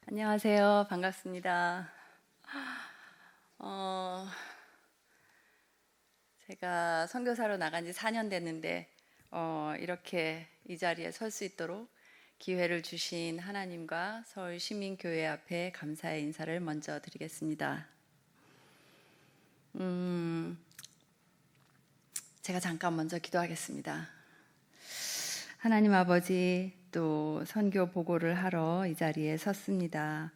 안녕하세요. 반갑습니다. 제가 선교사로 나간 지 4년 됐는데 이렇게 이 자리에 설 수 있도록 기회를 주신 하나님과 서울시민교회 앞에 감사의 인사를 먼저 드리겠습니다. 제가 잠깐 먼저 기도하겠습니다. 하나님 아버지, 또 선교 보고를 하러 이 자리에 섰습니다.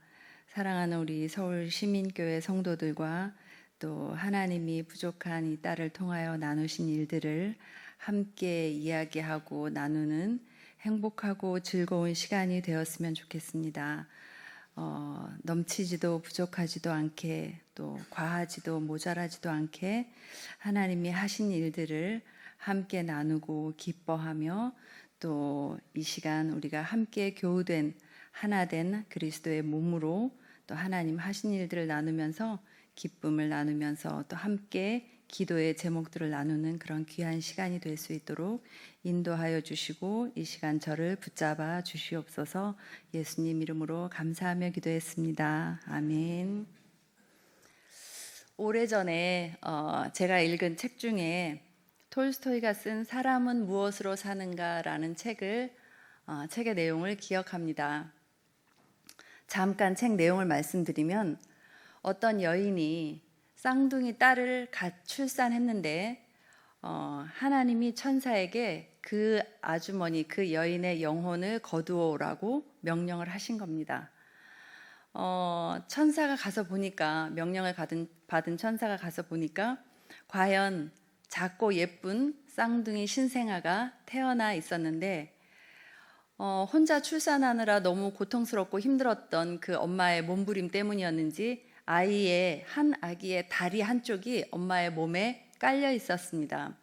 사랑하는 우리 서울시민교회 성도들과 또 하나님이 부족한 이 딸을 통하여 나누신 일들을 함께 이야기하고 나누는 행복하고 즐거운 시간이 되었으면 좋겠습니다. 넘치지도 부족하지도 않게 또 과하지도 모자라지도 않게 하나님이 하신 일들을 함께 나누고 기뻐하며 또 이 시간 우리가 함께 교우된 하나된 그리스도의 몸으로 또 하나님 하신 일들을 나누면서 기쁨을 나누면서 또 함께 기도의 제목들을 나누는 그런 귀한 시간이 될 수 있도록 인도하여 주시고 이 시간 저를 붙잡아 주시옵소서. 예수님 이름으로 감사하며 기도했습니다. 아멘. 오래전에 제가 읽은 책 중에 톨스토이가 쓴 사람은 무엇으로 사는가라는 책의 내용을 기억합니다. 잠깐 책 내용을 말씀드리면 어떤 여인이 쌍둥이 딸을 갓 출산했는데 하나님이 천사에게 그 아주머니, 그 여인의 영혼을 거두어오라고 명령을 하신 겁니다. 천사가 가서 보니까, 명령을 받은 천사가 가서 보니까 과연 작고 예쁜 쌍둥이 신생아가 태어나 있었는데 혼자 출산하느라 너무 고통스럽고 힘들었던 그 엄마의 몸부림 때문이었는지 한 아기의 다리 한쪽이 엄마의 몸에 깔려 있었습니다.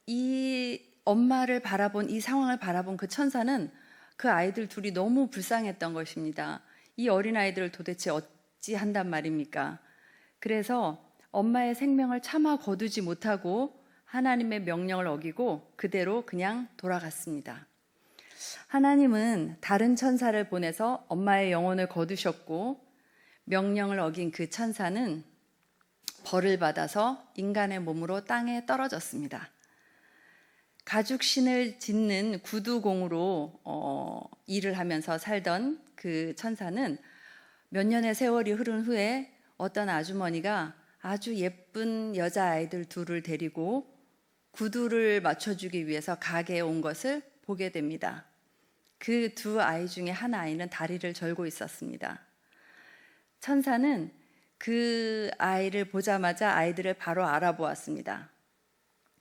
이 상황을 바라본 그 천사는 그 아이들 둘이 너무 불쌍했던 것입니다. 이 어린아이들을 도대체 어찌 한단 말입니까? 그래서 엄마의 생명을 차마 거두지 못하고 하나님의 명령을 어기고 그대로 그냥 돌아갔습니다. 하나님은 다른 천사를 보내서 엄마의 영혼을 거두셨고 명령을 어긴 그 천사는 벌을 받아서 인간의 몸으로 땅에 떨어졌습니다. 가죽신을 짓는 구두공으로 일을 하면서 살던 그 천사는 몇 년의 세월이 흐른 후에 어떤 아주머니가 아주 예쁜 여자아이들 둘을 데리고 구두를 맞춰주기 위해서 가게에 온 것을 보게 됩니다. 그 두 아이 중에 한 아이는 다리를 절고 있었습니다. 천사는 그 아이를 보자마자 아이들을 바로 알아보았습니다.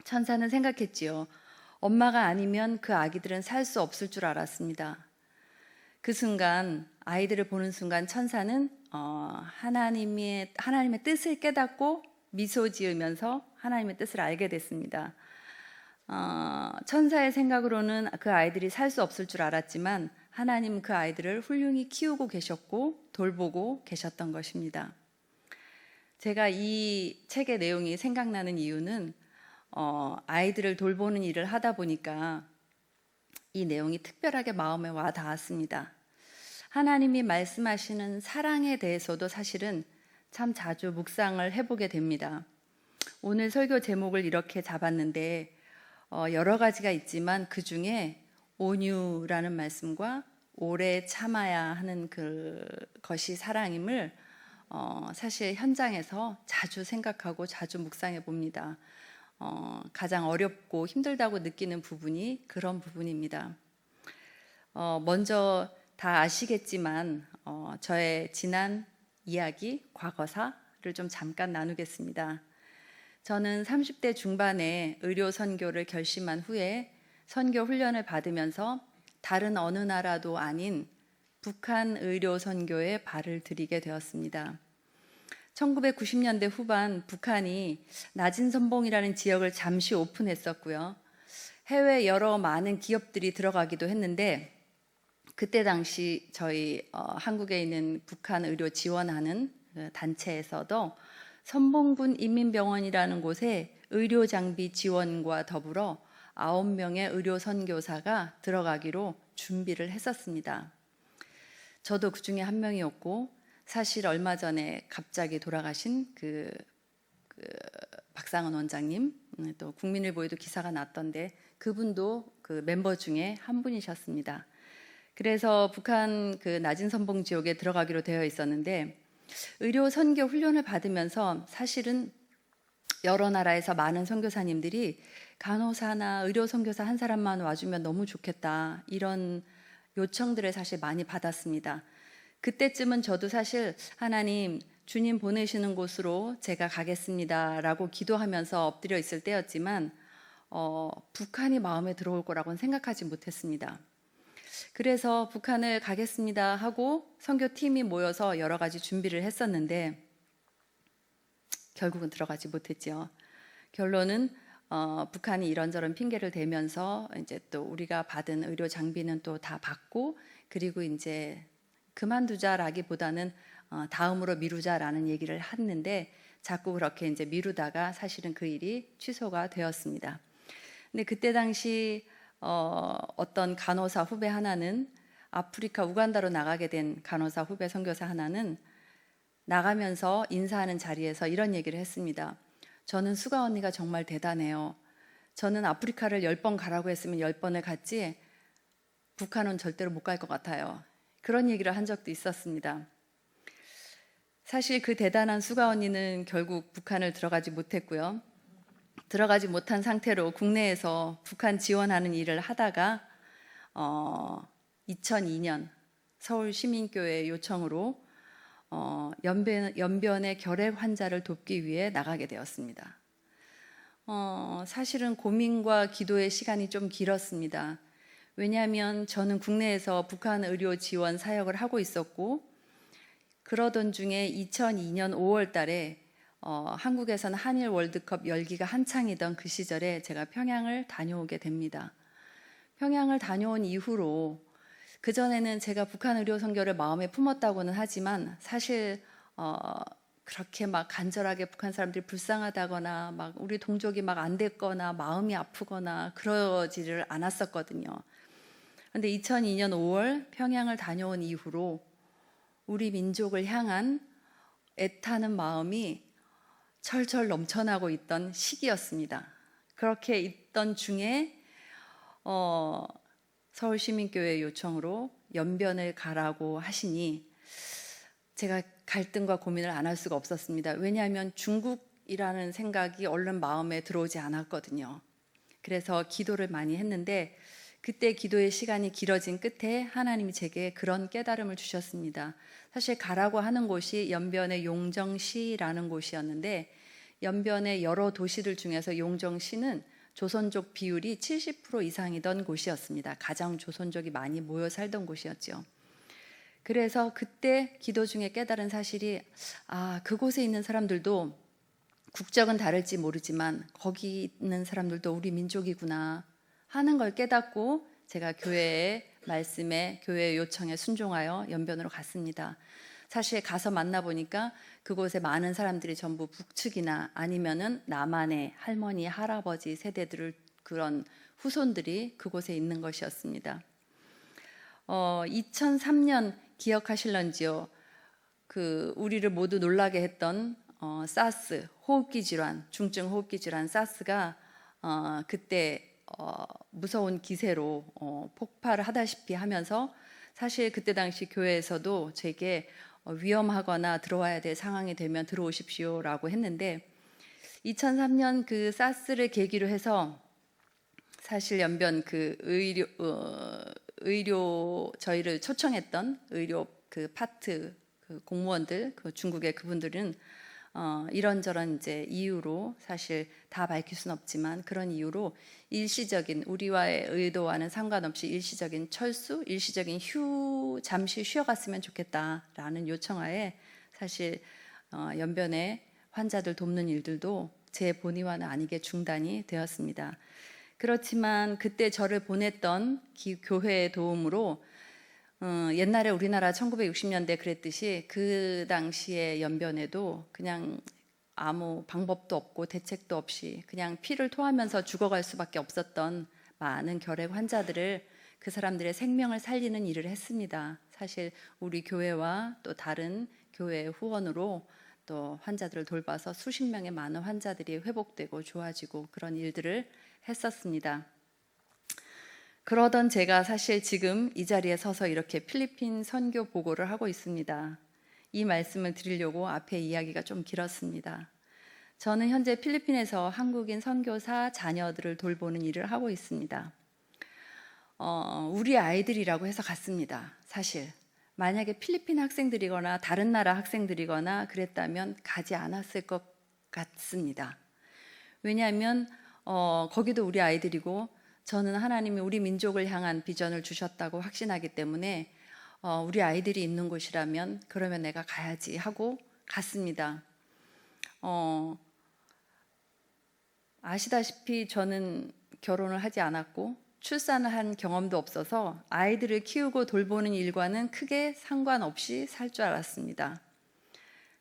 천사는 생각했지요. 엄마가 아니면 그 아기들은 살 수 없을 줄 알았습니다. 그 순간, 아이들을 보는 순간 천사는 하나님의 뜻을 깨닫고 미소 지으면서 하나님의 뜻을 알게 됐습니다. 천사의 생각으로는 그 아이들이 살 수 없을 줄 알았지만 하나님은 그 아이들을 훌륭히 키우고 계셨고 돌보고 계셨던 것입니다. 제가 이 책의 내용이 생각나는 이유는 아이들을 돌보는 일을 하다 보니까 이 내용이 특별하게 마음에 와 닿았습니다. 하나님이 말씀하시는 사랑에 대해서도 사실은 참 자주 묵상을 해보게 됩니다. 오늘 설교 제목을 이렇게 잡았는데 여러 가지가 있지만 그 중에 온유라는 말씀과 오래 참아야 하는 그것이 사랑임을 사실 현장에서 자주 생각하고 자주 묵상해 봅니다. 가장 어렵고 힘들다고 느끼는 부분이 그런 부분입니다. 먼저 다 아시겠지만 저의 지난 이야기, 과거사를 좀 잠깐 나누겠습니다. 저는 30대 중반에 의료 선교를 결심한 후에 선교 훈련을 받으면서 다른 어느 나라도 아닌 북한 의료 선교에 발을 들이게 되었습니다. 1990년대 후반 북한이 낮은 선봉이라는 지역을 잠시 오픈했었고요. 해외 여러 많은 기업들이 들어가기도 했는데 그때 당시 저희 한국에 있는 북한 의료 지원하는 단체에서도 선봉군 인민병원이라는 곳에 의료 장비 지원과 더불어 9명의 의료 선교사가 들어가기로 준비를 했었습니다. 저도 그 중에 한 명이었고, 사실 얼마 전에 갑자기 돌아가신 그 박상은 원장님, 또 국민일보에도 기사가 났던데 그분도 그 멤버 중에 한 분이셨습니다. 그래서 북한 그 낮은 선봉 지역에 들어가기로 되어 있었는데, 의료 선교 훈련을 받으면서 사실은 여러 나라에서 많은 선교사님들이 간호사나 의료 선교사 한 사람만 와주면 너무 좋겠다, 이런 요청들을 사실 많이 받았습니다. 그때쯤은 저도 사실 하나님, 주님 보내시는 곳으로 제가 가겠습니다 라고 기도하면서 엎드려 있을 때였지만 북한이 마음에 들어올 거라고는 생각하지 못했습니다. 그래서 북한을 가겠습니다 하고 선교팀이 모여서 여러 가지 준비를 했었는데 결국은 들어가지 못했죠. 결론은 북한이 이런저런 핑계를 대면서 이제 또 우리가 받은 의료 장비는 또 다 받고, 그리고 이제 그만두자라기보다는 다음으로 미루자라는 얘기를 했는데, 자꾸 그렇게 이제 미루다가 사실은 그 일이 취소가 되었습니다. 근데 그때 당시 어떤 간호사 후배 하나는, 아프리카 우간다로 나가게 된 간호사 후배 선교사 하나는 나가면서 인사하는 자리에서 이런 얘기를 했습니다. 저는 수가 언니가 정말 대단해요. 저는 아프리카를 10번 가라고 했으면 10번을 갔지 북한은 절대로 못 갈 것 같아요. 그런 얘기를 한 적도 있었습니다. 사실 그 대단한 수가 언니는 결국 북한을 들어가지 못했고요. 들어가지 못한 상태로 국내에서 북한 지원하는 일을 하다가 2002년 서울시민교회 요청으로 연변의 결핵 환자를 돕기 위해 나가게 되었습니다. 사실은 고민과 기도의 시간이 좀 길었습니다. 왜냐하면 저는 국내에서 북한 의료 지원 사역을 하고 있었고, 그러던 중에 2002년 5월 달에 한국에서는 한일 월드컵 열기가 한창이던 그 시절에 제가 평양을 다녀오게 됩니다. 평양을 다녀온 이후로, 그전에는 제가 북한 의료 선교를 마음에 품었다고는 하지만 사실 그렇게 막 간절하게 북한 사람들이 불쌍하다거나 막 우리 동족이 막 안 됐거나 마음이 아프거나 그러지를 않았었거든요. 그런데 2002년 5월 평양을 다녀온 이후로 우리 민족을 향한 애타는 마음이 철철 넘쳐나고 있던 시기였습니다. 그렇게 있던 중에 서울시민교회 요청으로 연변을 가라고 하시니 제가 갈등과 고민을 안 할 수가 없었습니다. 왜냐하면 중국이라는 생각이 얼른 마음에 들어오지 않았거든요. 그래서 기도를 많이 했는데, 그때 기도의 시간이 길어진 끝에 하나님이 제게 그런 깨달음을 주셨습니다. 사실 가라고 하는 곳이 연변의 용정시라는 곳이었는데, 연변의 여러 도시들 중에서 용정시는 조선족 비율이 70% 이상이던 곳이었습니다. 가장 조선족이 많이 모여 살던 곳이었죠. 그래서 그때 기도 중에 깨달은 사실이, 그곳에 있는 사람들도 국적은 다를지 모르지만 거기 있는 사람들도 우리 민족이구나 하는 걸 깨닫고, 제가 교회의 말씀에, 교회의 요청에 순종하여 연변으로 갔습니다. 사실 가서 만나보니까 그곳에 많은 사람들이 전부 북측이나 아니면은 남한의 할머니, 할아버지 세대들을, 그런 후손들이 그곳에 있는 것이었습니다. 2003년 기억하실런지요? 우리를 모두 놀라게 했던 사스, 호흡기 질환, 중증 호흡기 질환 사스가 그때 무서운 기세로 폭발을 하다시피 하면서, 사실 그때 당시 교회에서도 제게 위험하거나 들어와야 될 상황이 되면 들어오십시오라고 했는데, 2003년 그 사스를 계기로 해서 사실 연변 그 의료 저희를 초청했던 의료 그 파트 그 공무원들, 그 중국의 그분들은 이런저런 이제 이유로, 사실 다 밝힐 수는 없지만 그런 이유로 일시적인, 우리와의 의도와는 상관없이 일시적인 철수, 일시적인 잠시 쉬어갔으면 좋겠다라는 요청하에 사실 연변의 환자들 돕는 일들도 제 본의와는 아니게 중단이 되었습니다. 그렇지만 그때 저를 보냈던 교회의 도움으로 옛날에 우리나라 1960년대 그랬듯이 그 당시에 연변에도 그냥 아무 방법도 없고 대책도 없이 그냥 피를 토하면서 죽어갈 수밖에 없었던 많은 결핵 환자들을 그 사람들의 생명을 살리는 일을 했습니다. 사실 우리 교회와 또 다른 교회 후원으로 또 환자들을 돌봐서 수십 명의 많은 환자들이 회복되고 좋아지고 그런 일들을 했었습니다. 그러던 제가 사실 지금 이 자리에 서서 이렇게 필리핀 선교 보고를 하고 있습니다. 이 말씀을 드리려고 앞에 이야기가 좀 길었습니다. 저는 현재 필리핀에서 한국인 선교사 자녀들을 돌보는 일을 하고 있습니다. 우리 아이들이라고 해서 갔습니다. 사실 만약에 필리핀 학생들이거나 다른 나라 학생들이거나 그랬다면 가지 않았을 것 같습니다. 왜냐하면 거기도 우리 아이들이고 저는 하나님이 우리 민족을 향한 비전을 주셨다고 확신하기 때문에 우리 아이들이 있는 곳이라면 그러면 내가 가야지 하고 갔습니다. 아시다시피 저는 결혼을 하지 않았고 출산을 한 경험도 없어서 아이들을 키우고 돌보는 일과는 크게 상관없이 살 줄 알았습니다.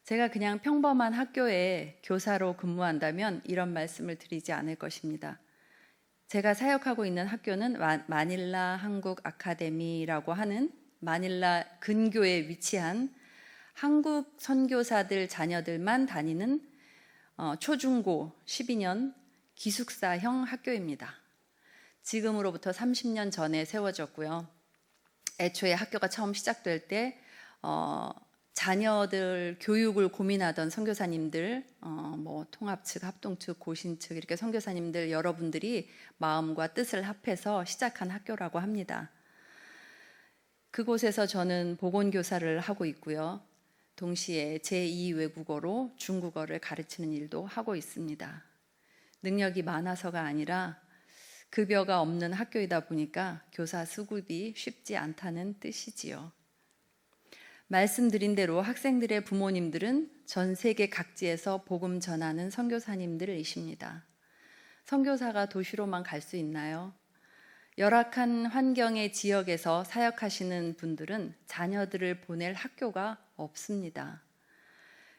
제가 그냥 평범한 학교에 교사로 근무한다면 이런 말씀을 드리지 않을 것입니다. 제가 사역하고 있는 학교는 마닐라 한국 아카데미라고 하는 마닐라 근교에 위치한 한국 선교사들 자녀들만 다니는 초중고 12년 기숙사형 학교입니다. 지금으로부터 30년 전에 세워졌고요. 애초에 학교가 처음 시작될 때 자녀들 교육을 고민하던 선교사님들, 통합 측, 합동 측, 고신 측 이렇게 선교사님들 여러분들이 마음과 뜻을 합해서 시작한 학교라고 합니다. 그곳에서 저는 보건교사를 하고 있고요. 동시에 제2 외국어로 중국어를 가르치는 일도 하고 있습니다. 능력이 많아서가 아니라 급여가 없는 학교이다 보니까 교사 수급이 쉽지 않다는 뜻이지요. 말씀드린 대로 학생들의 부모님들은 전 세계 각지에서 복음 전하는 선교사님들이십니다. 선교사가 도시로만 갈 수 있나요? 열악한 환경의 지역에서 사역하시는 분들은 자녀들을 보낼 학교가 없습니다.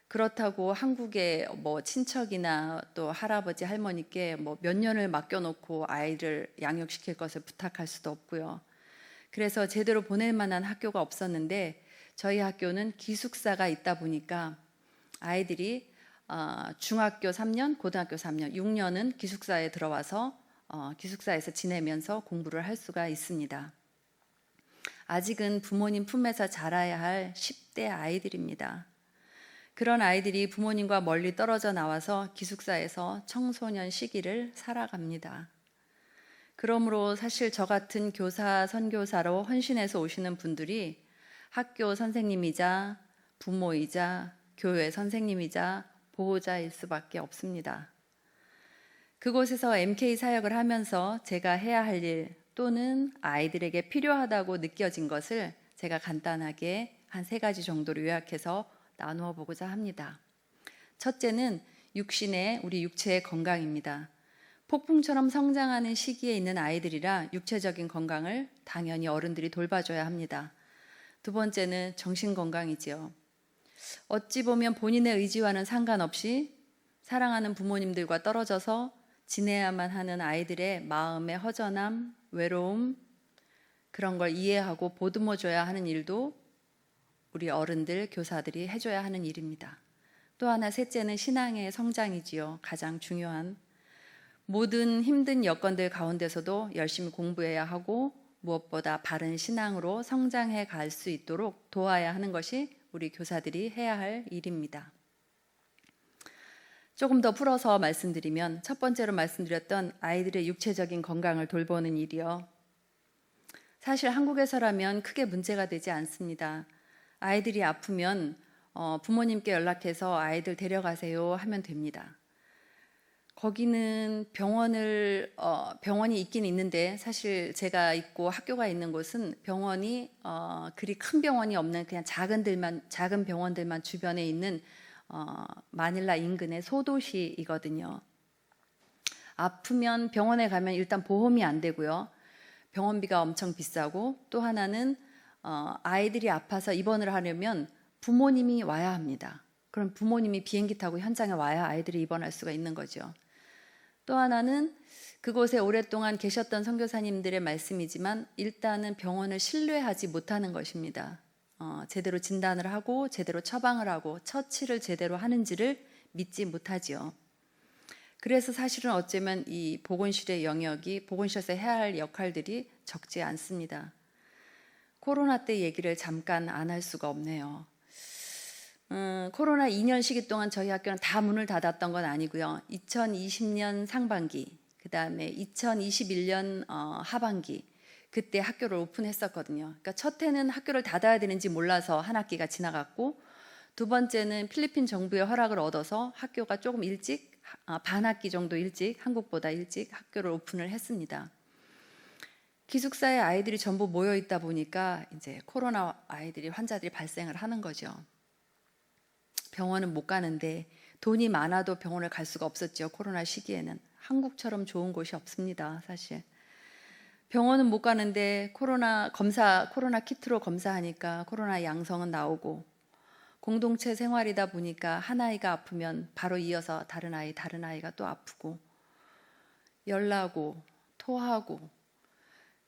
그렇다고 한국의 친척이나 또 할아버지 할머니께 몇 년을 맡겨놓고 아이를 양육시킬 것을 부탁할 수도 없고요. 그래서 제대로 보낼 만한 학교가 없었는데 저희 학교는 기숙사가 있다 보니까 아이들이 중학교 3년, 고등학교 3년, 6년은 기숙사에 들어와서 기숙사에서 지내면서 공부를 할 수가 있습니다. 아직은 부모님 품에서 자라야 할 10대 아이들입니다. 그런 아이들이 부모님과 멀리 떨어져 나와서 기숙사에서 청소년 시기를 살아갑니다. 그러므로 사실 저 같은 교사, 선교사로 헌신해서 오시는 분들이 학교 선생님이자 부모이자 교회 선생님이자 보호자일 수밖에 없습니다. 그곳에서 MK 사역을 하면서 제가 해야 할 일 또는 아이들에게 필요하다고 느껴진 것을 제가 간단하게 한 3가지 정도로 요약해서 나누어 보고자 합니다. 첫째는 우리 육체의 건강입니다. 폭풍처럼 성장하는 시기에 있는 아이들이라 육체적인 건강을 당연히 어른들이 돌봐줘야 합니다. 두 번째는 정신 건강이지요. 어찌 보면 본인의 의지와는 상관없이 사랑하는 부모님들과 떨어져서 지내야만 하는 아이들의 마음의 허전함, 외로움, 그런 걸 이해하고 보듬어줘야 하는 일도 우리 어른들, 교사들이 해줘야 하는 일입니다. 또 하나 셋째는 신앙의 성장이지요. 가장 중요한. 모든 힘든 여건들 가운데서도 열심히 공부해야 하고 무엇보다 바른 신앙으로 성장해 갈 수 있도록 도와야 하는 것이 우리 교사들이 해야 할 일입니다. 조금 더 풀어서 말씀드리면 첫 번째로 말씀드렸던 아이들의 육체적인 건강을 돌보는 일이요. 사실 한국에서라면 크게 문제가 되지 않습니다. 아이들이 아프면 부모님께 연락해서 아이들 데려가세요 하면 됩니다. 거기는 병원이 있긴 있는데 사실 제가 있고 학교가 있는 곳은 병원이 그리 큰 병원이 없는 그냥 작은 병원들만 주변에 있는 마닐라 인근의 소도시이거든요. 아프면 병원에 가면 일단 보험이 안 되고요. 병원비가 엄청 비싸고 또 하나는 아이들이 아파서 입원을 하려면 부모님이 와야 합니다. 그럼 부모님이 비행기 타고 현장에 와야 아이들이 입원할 수가 있는 거죠. 또 하나는 그곳에 오랫동안 계셨던 선교사님들의 말씀이지만 일단은 병원을 신뢰하지 못하는 것입니다. 제대로 진단을 하고 제대로 처방을 하고 처치를 제대로 하는지를 믿지 못하지요. 그래서 사실은 어쩌면 이 보건실의 영역이 보건실에서 해야 할 역할들이 적지 않습니다. 코로나 때 얘기를 잠깐 안 할 수가 없네요. 코로나 2년 시기 동안 저희 학교는 다 문을 닫았던 건 아니고요. 2020년 상반기, 그 다음에 2021년 하반기, 그때 학교를 오픈했었거든요. 그러니까 첫 해는 학교를 닫아야 되는지 몰라서 한 학기가 지나갔고, 두 번째는 필리핀 정부의 허락을 얻어서 학교가 조금 일찍, 반 학기 정도 일찍, 한국보다 일찍 학교를 오픈을 했습니다. 기숙사에 아이들이 전부 모여 있다 보니까 이제 코로나 환자들이 발생을 하는 거죠. 병원은 못 가는데 돈이 많아도 병원을 갈 수가 없었죠. 코로나 시기에는. 한국처럼 좋은 곳이 없습니다, 사실. 병원은 못 가는데 코로나 키트로 검사하니까 코로나 양성은 나오고, 공동체 생활이다 보니까 한 아이가 아프면 바로 이어서 다른 아이가 또 아프고, 열나고 토하고.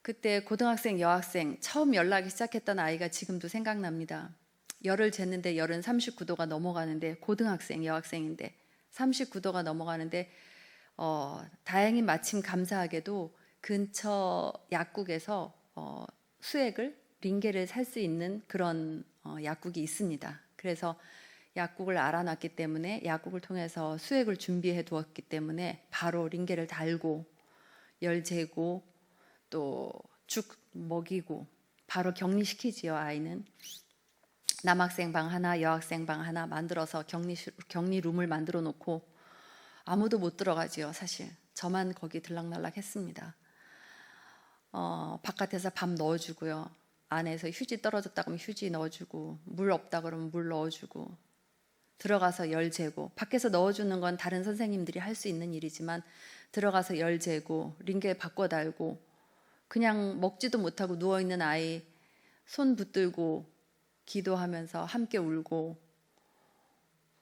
그때 고등학생, 여학생 처음 연락이 시작했던 아이가 지금도 생각납니다. 열을 쟀는데 열은 39도가 넘어가는데, 고등학생, 여학생인데 39도가 넘어가는데, 다행히 마침 감사하게도 근처 약국에서 링겔을 살 수 있는 그런 약국이 있습니다. 그래서 약국을 알아놨기 때문에, 약국을 통해서 수액을 준비해 두었기 때문에 바로 링겔을 달고 열 재고 또 죽 먹이고 바로 격리시키지요. 아이는 남학생 방 하나, 여학생 방 하나 만들어서 격리룸을 만들어 놓고 아무도 못 들어가지요. 사실 저만 거기 들락날락 했습니다. 바깥에서 밥 넣어주고요. 안에서 휴지 떨어졌다 그러면 휴지 넣어주고, 물 없다 그러면 물 넣어주고, 들어가서 열 재고. 밖에서 넣어주는 건 다른 선생님들이 할 수 있는 일이지만 들어가서 열 재고 링겔 바꿔 달고, 그냥 먹지도 못하고 누워있는 아이 손 붙들고 기도하면서 함께 울고,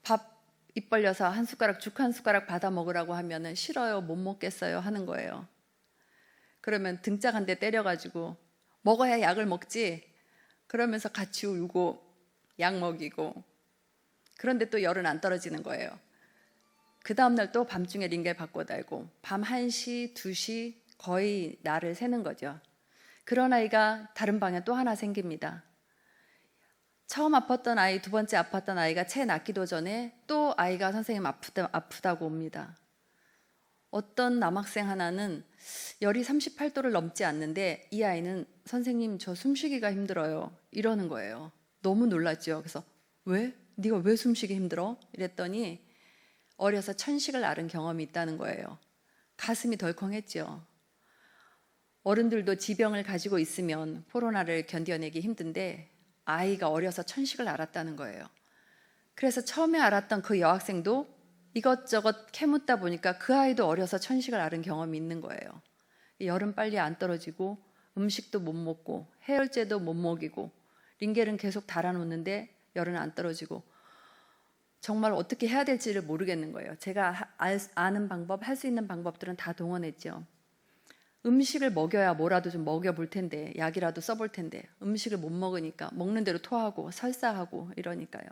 밥 입 벌려서 한 숟가락, 죽 한 숟가락 받아 먹으라고 하면은 싫어요, 못 먹겠어요 하는 거예요. 그러면 등짝 한 대 때려가지고 먹어야 약을 먹지, 그러면서 같이 울고 약 먹이고. 그런데 또 열은 안 떨어지는 거예요. 그 다음날 또 밤중에 링겔 바꿔 달고, 밤 1시, 2시 거의 날을 새는 거죠. 그런 아이가 다른 방에 또 하나 생깁니다. 처음 아팠던 아이, 두 번째 아팠던 아이가 채 낫기도 전에 또 아이가 선생님 아프다고 옵니다. 어떤 남학생 하나는 열이 38도를 넘지 않는데 이 아이는 선생님 저 숨쉬기가 힘들어요 이러는 거예요. 너무 놀랐죠. 그래서 왜? 네가 왜 숨쉬기 힘들어? 이랬더니 어려서 천식을 앓은 경험이 있다는 거예요. 가슴이 덜컹했죠. 어른들도 지병을 가지고 있으면 코로나를 견뎌내기 힘든데 아이가 어려서 천식을 앓았다는 거예요. 그래서 처음에 알았던 그 여학생도 이것저것 캐묻다 보니까 그 아이도 어려서 천식을 앓은 경험이 있는 거예요. 열은 빨리 안 떨어지고, 음식도 못 먹고, 해열제도 못 먹이고, 링겔은 계속 달아놓는데 열은 안 떨어지고, 정말 어떻게 해야 될지를 모르겠는 거예요. 제가 아는 방법, 할 수 있는 방법들은 다 동원했죠. 음식을 먹여야 뭐라도 좀 먹여볼 텐데, 약이라도 써볼 텐데 음식을 못 먹으니까 먹는 대로 토하고 설사하고 이러니까요.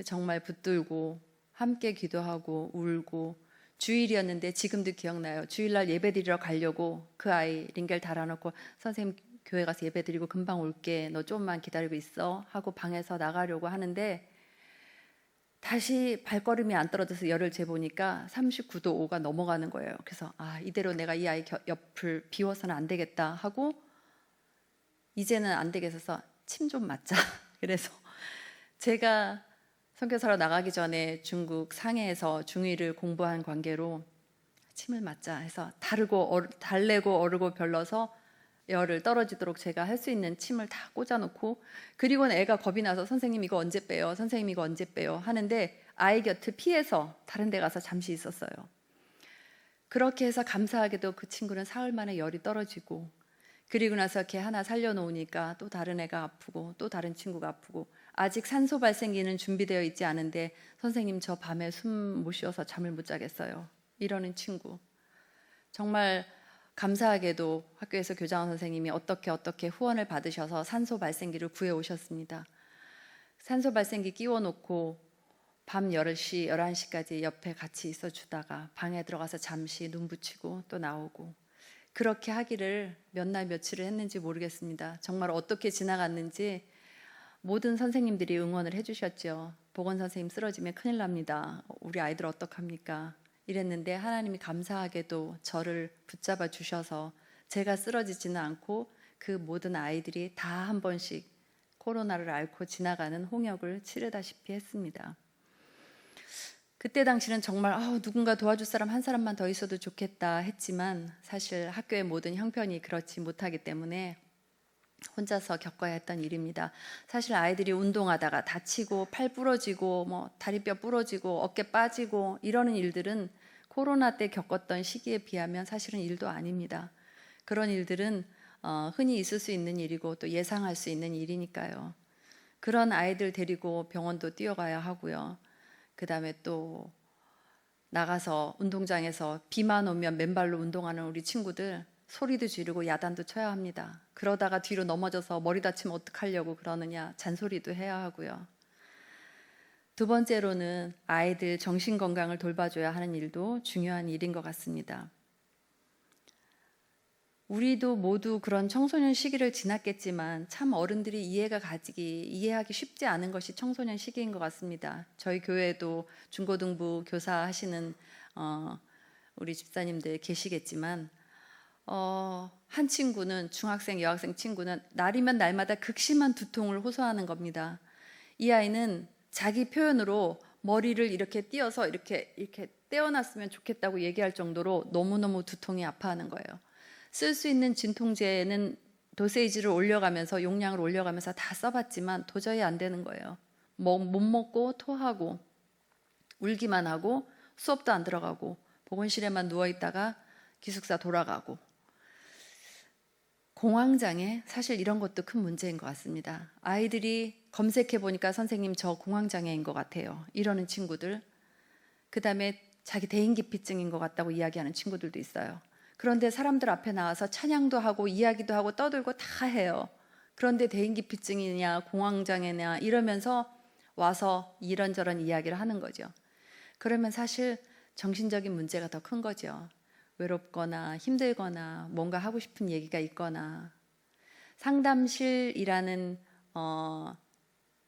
정말 붙들고 함께 기도하고 울고. 주일이었는데 지금도 기억나요. 주일날 예배드리러 가려고 그 아이 링겔 달아놓고, 선생님 교회 가서 예배드리고 금방 올게, 너 좀만 기다리고 있어 하고 방에서 나가려고 하는데 다시 발걸음이 안 떨어져서 열을 재보니까 39도 5가 넘어가는 거예요. 그래서 이대로 내가 이 아이 옆을 비워서는 안 되겠다 하고, 이제는 안 되겠어서 침 좀 맞자. 그래서 제가 선교사로 나가기 전에 중국 상해에서 중의를 공부한 관계로 침을 맞자 해서 달래고 어르고 별러서 열을 떨어지도록 제가 할 수 있는 침을 다 꽂아놓고, 그리고는 애가 겁이 나서 선생님 이거 언제 빼요? 선생님 이거 언제 빼요? 하는데 아이 곁을 피해서 다른 데 가서 잠시 있었어요. 그렇게 해서 감사하게도 그 친구는 사흘 만에 열이 떨어지고, 그리고 나서 걔 하나 살려놓으니까 또 다른 애가 아프고 또 다른 친구가 아프고, 아직 산소 발생기는 준비되어 있지 않은데 선생님 저 밤에 숨 못 쉬어서 잠을 못 자겠어요 이러는 친구. 정말 감사하게도 학교에서 교장원 선생님이 어떻게 후원을 받으셔서 산소 발생기를 구해 오셨습니다. 산소 발생기 끼워 놓고 밤 10시, 11시까지 옆에 같이 있어 주다가 방에 들어가서 잠시 눈 붙이고 또 나오고, 그렇게 하기를 몇 날 며칠을 했는지 모르겠습니다. 정말 어떻게 지나갔는지 모든 선생님들이 응원을 해주셨죠. 보건 선생님 쓰러지면 큰일 납니다. 우리 아이들 어떡합니까? 이랬는데 하나님이 감사하게도 저를 붙잡아 주셔서 제가 쓰러지지는 않고 그 모든 아이들이 다 한 번씩 코로나를 앓고 지나가는 홍역을 치르다시피 했습니다. 그때 당시는 정말 누군가 도와줄 사람 한 사람만 더 있어도 좋겠다 했지만, 사실 학교의 모든 형편이 그렇지 못하기 때문에 혼자서 겪어야 했던 일입니다. 사실 아이들이 운동하다가 다치고 팔 부러지고 다리뼈 부러지고 어깨 빠지고 이러는 일들은 코로나 때 겪었던 시기에 비하면 사실은 일도 아닙니다. 그런 일들은 흔히 있을 수 있는 일이고 또 예상할 수 있는 일이니까요. 그런 아이들 데리고 병원도 뛰어가야 하고요. 그 다음에 또 나가서 운동장에서 비만 오면 맨발로 운동하는 우리 친구들 소리도 지르고 야단도 쳐야 합니다. 그러다가 뒤로 넘어져서 머리 다치면 어떡하려고 그러느냐 잔소리도 해야 하고요. 두 번째로는 아이들 정신 건강을 돌봐줘야 하는 일도 중요한 일인 것 같습니다. 우리도 모두 그런 청소년 시기를 지났겠지만 참 어른들이 이해하기 쉽지 않은 것이 청소년 시기인 것 같습니다. 저희 교회에도 중고등부 교사 하시는 우리 집사님들 계시겠지만 한 친구는, 중학생 여학생 친구는 날이면 날마다 극심한 두통을 호소하는 겁니다. 이 아이는 자기 표현으로 머리를 이렇게 띄어서 이렇게 떼어놨으면 좋겠다고 얘기할 정도로 너무너무 두통이 아파하는 거예요. 쓸 수 있는 진통제는 도세이지를 올려가면서 용량을 올려가면서 다 써봤지만 도저히 안 되는 거예요. 못 먹고 토하고 울기만 하고 수업도 안 들어가고 보건실에만 누워있다가 기숙사 돌아가고. 공황장애, 사실 이런 것도 큰 문제인 것 같습니다. 아이들이 검색해 보니까 선생님 저 공황장애인 것 같아요 이러는 친구들, 그 다음에 자기 대인기피증인 것 같다고 이야기하는 친구들도 있어요. 그런데 사람들 앞에 나와서 찬양도 하고 이야기도 하고 떠들고 다 해요. 그런데 대인기피증이냐 공황장애냐 이러면서 와서 이런저런 이야기를 하는 거죠. 그러면 사실 정신적인 문제가 더 큰 거죠. 외롭거나 힘들거나 뭔가 하고 싶은 얘기가 있거나. 상담실이라는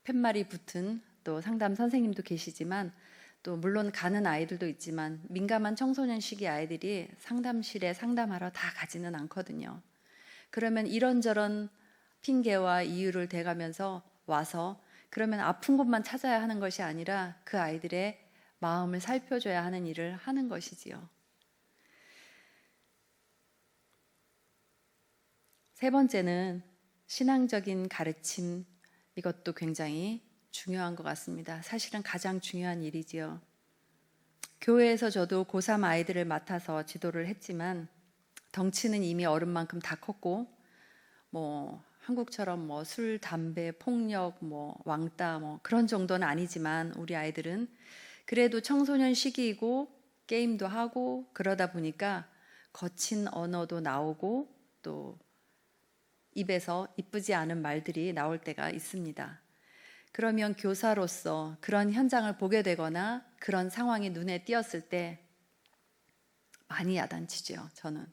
팻말이 붙은 또 상담 선생님도 계시지만, 또 물론 가는 아이들도 있지만 민감한 청소년 시기 아이들이 상담실에 상담하러 다 가지는 않거든요. 그러면 이런저런 핑계와 이유를 대가면서 와서 그러면 아픈 곳만 찾아야 하는 것이 아니라 그 아이들의 마음을 살펴줘야 하는 일을 하는 것이지요. 세 번째는 신앙적인 가르침, 이것도 굉장히 중요한 것 같습니다. 사실은 가장 중요한 일이지요. 교회에서 저도 고3 아이들을 맡아서 지도를 했지만 덩치는 이미 어른만큼 다 컸고 한국처럼 술, 담배, 폭력, 왕따 그런 정도는 아니지만 우리 아이들은 그래도 청소년 시기이고 게임도 하고 그러다 보니까 거친 언어도 나오고 또 입에서 이쁘지 않은 말들이 나올 때가 있습니다. 그러면 교사로서 그런 현장을 보게 되거나 그런 상황이 눈에 띄었을 때 많이 야단치죠. 저는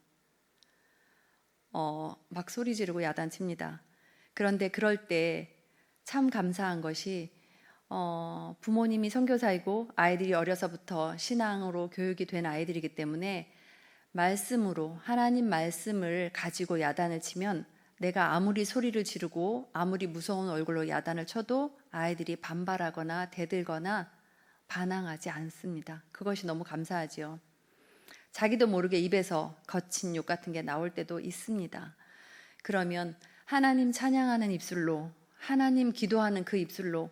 막 소리 지르고 야단칩니다. 그런데 그럴 때 참 감사한 것이 부모님이 선교사이고 아이들이 어려서부터 신앙으로 교육이 된 아이들이기 때문에 말씀으로, 하나님 말씀을 가지고 야단을 치면 내가 아무리 소리를 지르고 아무리 무서운 얼굴로 야단을 쳐도 아이들이 반발하거나 대들거나 반항하지 않습니다. 그것이 너무 감사하지요. 자기도 모르게 입에서 거친 욕 같은 게 나올 때도 있습니다. 그러면 하나님 찬양하는 입술로, 하나님 기도하는 그 입술로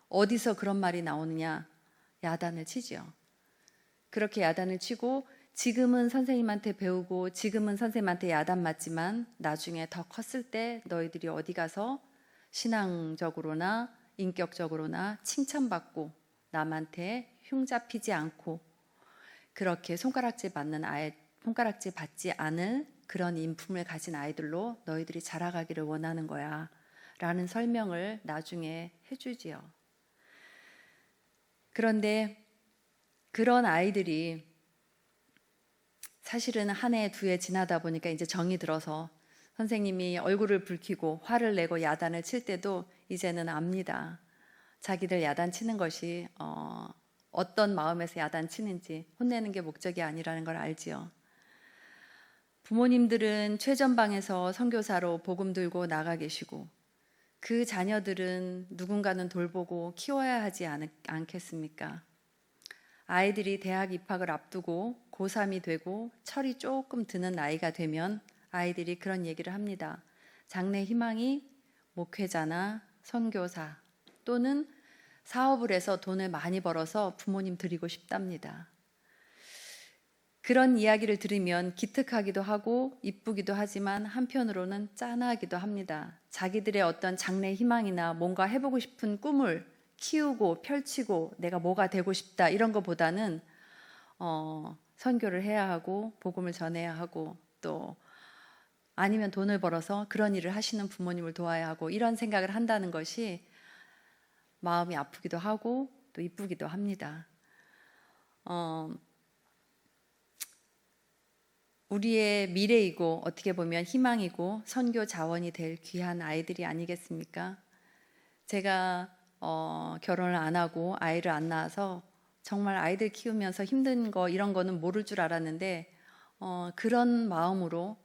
어디서 그런 말이 나오느냐? 야단을 치지요. 그렇게 야단을 치고 지금은 선생님한테 배우고 지금은 선생님한테 야단 맞지만 나중에 더 컸을 때 너희들이 어디 가서 신앙적으로나 인격적으로나 칭찬받고 남한테 흉잡히지 않고 그렇게 손가락질 받는 손가락질 받지 않을 그런 인품을 가진 아이들로 너희들이 자라가기를 원하는 거야 라는 설명을 나중에 해주지요. 그런데 그런 아이들이 사실은 한 해, 두 해 지나다 보니까 이제 정이 들어서 선생님이 얼굴을 붉히고 화를 내고 야단을 칠 때도 이제는 압니다. 자기들 야단치는 것이 어떤 마음에서 야단치는지, 혼내는 게 목적이 아니라는 걸 알지요. 부모님들은 최전방에서 선교사로 복음 들고 나가 계시고 그 자녀들은 누군가는 돌보고 키워야 하지 않겠습니까? 아이들이 대학 입학을 앞두고 고3이 되고 철이 조금 드는 나이가 되면 아이들이 그런 얘기를 합니다. 장래 희망이 목회자나 선교사 또는 사업을 해서 돈을 많이 벌어서 부모님 드리고 싶답니다. 그런 이야기를 들으면 기특하기도 하고 이쁘기도 하지만 한편으로는 짠하기도 합니다. 자기들의 어떤 장래 희망이나 뭔가 해보고 싶은 꿈을 키우고 펼치고 내가 뭐가 되고 싶다 이런 것보다는 선교를 해야 하고 복음을 전해야 하고 또 아니면 돈을 벌어서 그런 일을 하시는 부모님을 도와야 하고 이런 생각을 한다는 것이 마음이 아프기도 하고 또 이쁘기도 합니다. 우리의 미래이고 어떻게 보면 희망이고 선교 자원이 될 귀한 아이들이 아니겠습니까? 제가 결혼을 안 하고 아이를 안 낳아서 정말 아이들 키우면서 힘든 거 이런 거는 모를 줄 알았는데 그런 마음으로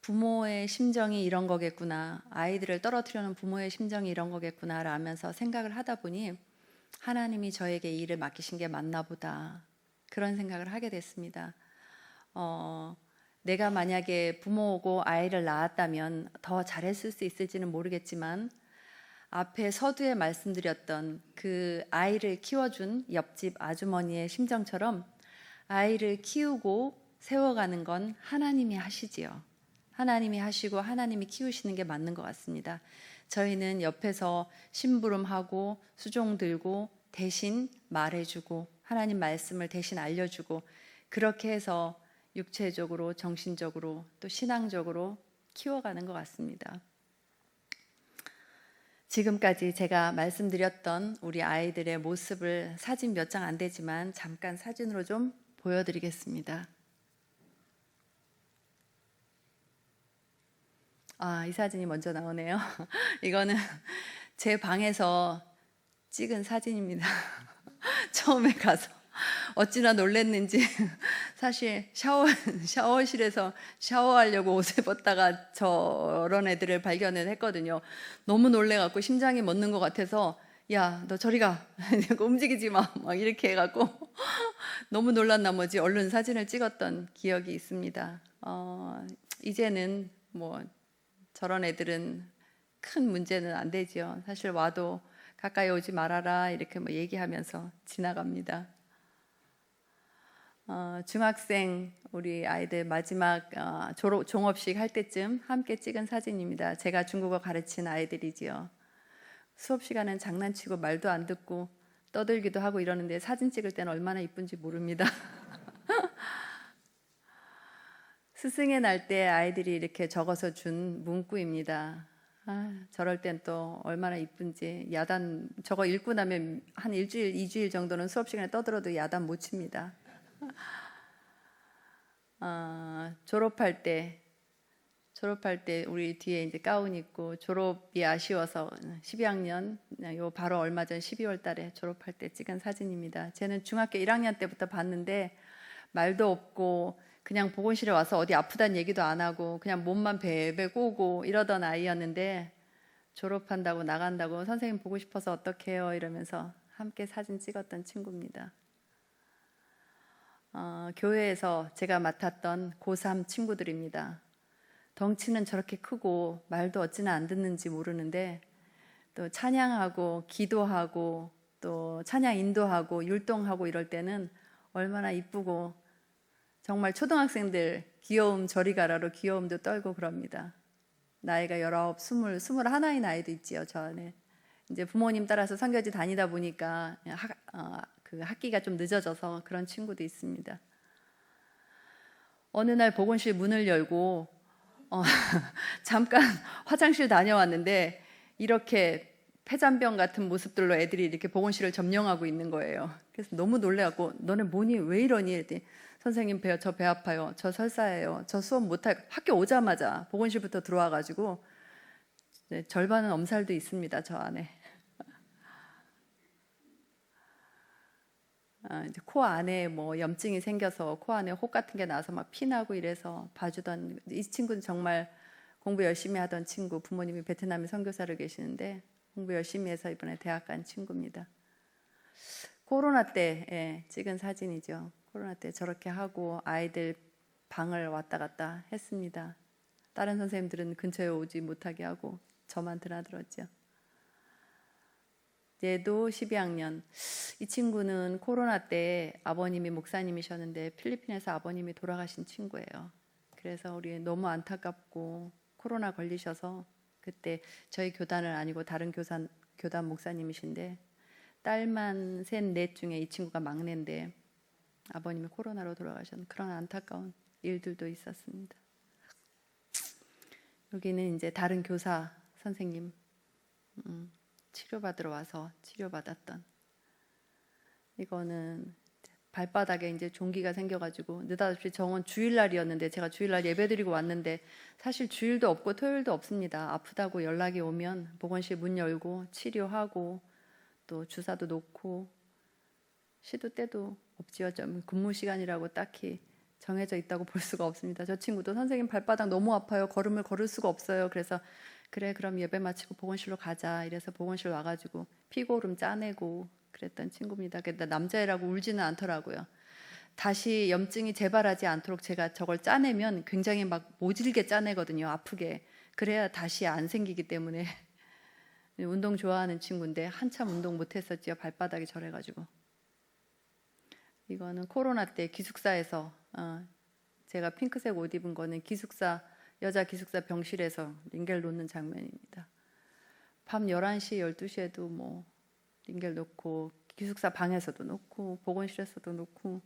부모의 심정이 이런 거겠구나, 아이들을 떨어뜨려는 부모의 심정이 이런 거겠구나 라면서 생각을 하다 보니 하나님이 저에게 이 일을 맡기신 게 맞나 보다 그런 생각을 하게 됐습니다. 내가 만약에 부모고 아이를 낳았다면 더 잘했을 수 있을지는 모르겠지만 앞에 서두에 말씀드렸던 그 아이를 키워준 옆집 아주머니의 심정처럼 아이를 키우고 세워가는 건 하나님이 하시지요. 하나님이 하시고 하나님이 키우시는 게 맞는 것 같습니다. 저희는 옆에서 심부름하고 수종 들고 대신 말해주고 하나님 말씀을 대신 알려주고 그렇게 해서 육체적으로 정신적으로 또 신앙적으로 키워가는 것 같습니다. 지금까지 제가 말씀드렸던 우리 아이들의 모습을 사진 몇 장 안 되지만 잠깐 사진으로 좀 보여드리겠습니다. 이 사진이 먼저 나오네요. 이거는 제 방에서 찍은 사진입니다. 처음에 가서 어찌나 놀랬는지 사실 샤워실에서 샤워하려고 옷을 벗다가 저런 애들을 발견을 했거든요. 너무 놀래갖고 심장이 멎는 것 같아서 야, 너 저리 가. 움직이지 마. 막 이렇게 해갖고 너무 놀란 나머지 얼른 사진을 찍었던 기억이 있습니다. 이제는 뭐 저런 애들은 큰 문제는 안 되지요. 사실 와도 가까이 오지 말아라 이렇게 뭐 얘기하면서 지나갑니다. 중학생 우리 아이들 마지막 종업식 할 때쯤 함께 찍은 사진입니다. 제가 중국어 가르친 아이들이지요. 수업 시간엔 장난치고 말도 안 듣고 떠들기도 하고 이러는데 사진 찍을 때는 얼마나 이쁜지 모릅니다. 스승의 날 때 아이들이 이렇게 적어서 준 문구입니다. 저럴 땐 또 얼마나 이쁜지. 야단 저거 읽고 나면 한 일주일, 2주일 정도는 수업 시간에 떠들어도 야단 못 칩니다. 졸업할 때 우리 뒤에 이제 가운 입고 졸업이 아쉬워서 12학년 요 바로 얼마 전 12월 달에 졸업할 때 찍은 사진입니다. 쟤는 중학교 1학년 때부터 봤는데 말도 없고 그냥 보건실에 와서 어디 아프다는 얘기도 안 하고 그냥 몸만 베베 꼬고 이러던 아이였는데 졸업한다고 나간다고 선생님 보고 싶어서 어떡해요 이러면서 함께 사진 찍었던 친구입니다. 교회에서 제가 맡았던 고3 친구들입니다. 덩치는 저렇게 크고 말도 어찌나 안 듣는지 모르는데 또 찬양하고 기도하고 또 찬양 인도하고 율동하고 이럴 때는 얼마나 이쁘고 정말 초등학생들 귀여움 저리 가라로 귀여움도 떨고 그럽니다. 나이가 19, 20, 21인 아이도 있지요. 저 안에 이제 부모님 따라서 선교지 다니다 보니까 그 학기가 좀 늦어져서 그런 친구도 있습니다. 어느 날 보건실 문을 열고 잠깐 화장실 다녀왔는데 이렇게 폐잔병 같은 모습들로 애들이 이렇게 보건실을 점령하고 있는 거예요. 그래서 너무 놀래갖고 너네 뭐니 왜 이러니 했더니 선생님 저 배 아파요. 저 설사예요. 저 수업 못할 학교 오자마자 보건실부터 들어와가지고 절반은 엄살도 있습니다. 저 안에. 이제 코 안에 뭐 염증이 생겨서 코 안에 혹 같은 게 나서 막 피나고 이래서 봐주던 이 친구는 정말 공부 열심히 하던 친구, 부모님이 베트남에 선교사를 계시는데 공부 열심히 해서 이번에 대학 간 친구입니다. 코로나 때 찍은 사진이죠. 코로나 때 저렇게 하고 아이들 방을 왔다 갔다 했습니다. 다른 선생님들은 근처에 오지 못하게 하고 저만 드나들었죠. 얘도 12학년. 이 친구는 코로나 때 아버님이 목사님이셨는데 필리핀에서 아버님이 돌아가신 친구예요. 그래서 우리 너무 안타깝고 코로나 걸리셔서 그때 저희 교단을 아니고 다른 교단 목사님이신데 딸만 셋, 넷 중에 이 친구가 막내인데 아버님이 코로나로 돌아가셨는 그런 안타까운 일들도 있었습니다. 여기는 이제 다른 교사 선생님 치료받으러 와서 치료받았던, 이거는 발바닥에 이제 종기가 생겨가지고 느닷없이 정원 주일날이었는데 제가 주일날 예배드리고 왔는데 사실 주일도 없고 토요일도 없습니다. 아프다고 연락이 오면 보건실 문 열고 치료하고 또 주사도 놓고 시도 때도 없지요. 근무 시간이라고 딱히 정해져 있다고 볼 수가 없습니다. 저 친구도 선생님 발바닥 너무 아파요. 걸음을 걸을 수가 없어요. 그래서 그래 그럼 예배 마치고 보건실로 가자 이래서 보건실 와가지고 피고름 짜내고 그랬던 친구입니다. 근데 남자애라고 울지는 않더라고요. 다시 염증이 재발하지 않도록 제가 저걸 짜내면 굉장히 막 모질게 짜내거든요. 아프게. 그래야 다시 안 생기기 때문에. 운동 좋아하는 친구인데 한참 운동 못했었지요. 발바닥이 저래가지고. 이거는 코로나 때 기숙사에서 제가 핑크색 옷 입은 거는 여자 기숙사 병실에서 링겔 놓는 장면입니다. 밤 11시, 12시에도 뭐 링겔 놓고 기숙사 방에서도 놓고 보건실에서도 놓고.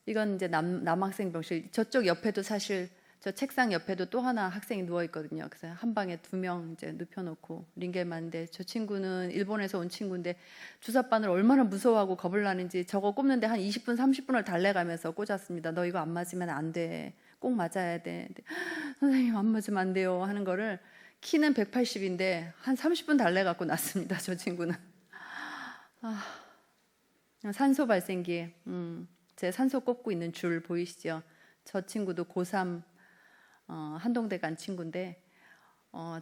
이건 이제 남학생 병실. 저쪽 옆에도 사실 저 책상 옆에도 또 하나 학생이 누워 있거든요. 그래서 한 방에 2명 이제 눕혀놓고 링겔 맞는데 저 친구는 일본에서 온 친구인데 주사바늘 얼마나 무서워하고 겁을 나는지 저거 꼽는데 한 20분, 30분을 달래가면서 꽂았습니다. 너 이거 안 맞으면 안 돼. 꼭 맞아야 돼. 선생님 안 맞으면 안 돼요 하는 거를 키는 180인데 한 30분 달래갖고 났습니다. 저 친구는. 산소 발생기. 제 산소 꽂고 있는 줄 보이시죠? 저 친구도 고3 한동대 간 친구인데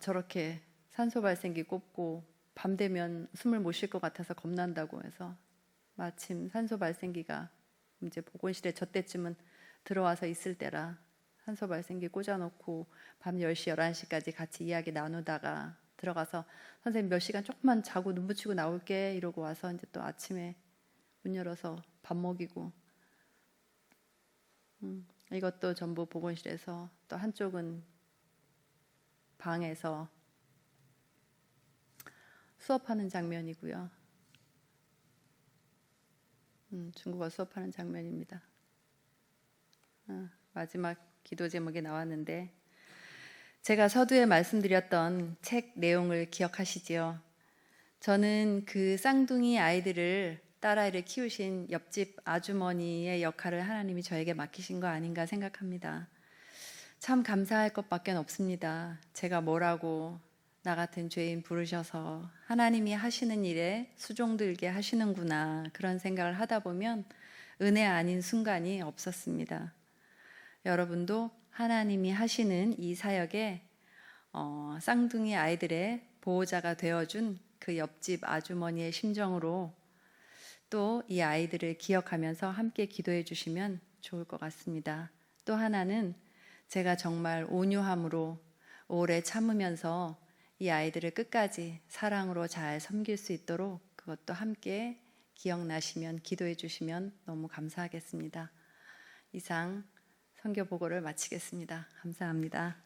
저렇게 산소 발생기 꽂고 밤 되면 숨을 못 쉴 것 같아서 겁난다고 해서 마침 산소 발생기가 이제 보건실에 저 때쯤은 들어와서 있을 때라 산소 발생기 꽂아놓고 밤 10시, 11시까지 같이 이야기 나누다가 들어가서 선생님 몇 시간 조금만 자고 눈 붙이고 나올게 이러고 와서 이제 또 아침에 문 열어서 밥 먹이고. 이것도 전부 보건실에서, 또 한쪽은 방에서 수업하는 장면이고요. 중국어 수업하는 장면입니다. 마지막 기도 제목이 나왔는데 제가 서두에 말씀드렸던 책 내용을 기억하시지요? 저는 그 쌍둥이 아이들을 딸아이를 키우신 옆집 아주머니의 역할을 하나님이 저에게 맡기신 거 아닌가 생각합니다. 참 감사할 것밖에 없습니다. 제가 뭐라고 나 같은 죄인 부르셔서 하나님이 하시는 일에 수종들게 하시는구나 그런 생각을 하다 보면 은혜 아닌 순간이 없었습니다. 여러분도 하나님이 하시는 이 사역에 쌍둥이 아이들의 보호자가 되어준 그 옆집 아주머니의 심정으로 또 이 아이들을 기억하면서 함께 기도해 주시면 좋을 것 같습니다. 또 하나는 제가 정말 온유함으로 오래 참으면서 이 아이들을 끝까지 사랑으로 잘 섬길 수 있도록 그것도 함께 기억나시면 기도해 주시면 너무 감사하겠습니다. 이상 선교 보고를 마치겠습니다. 감사합니다.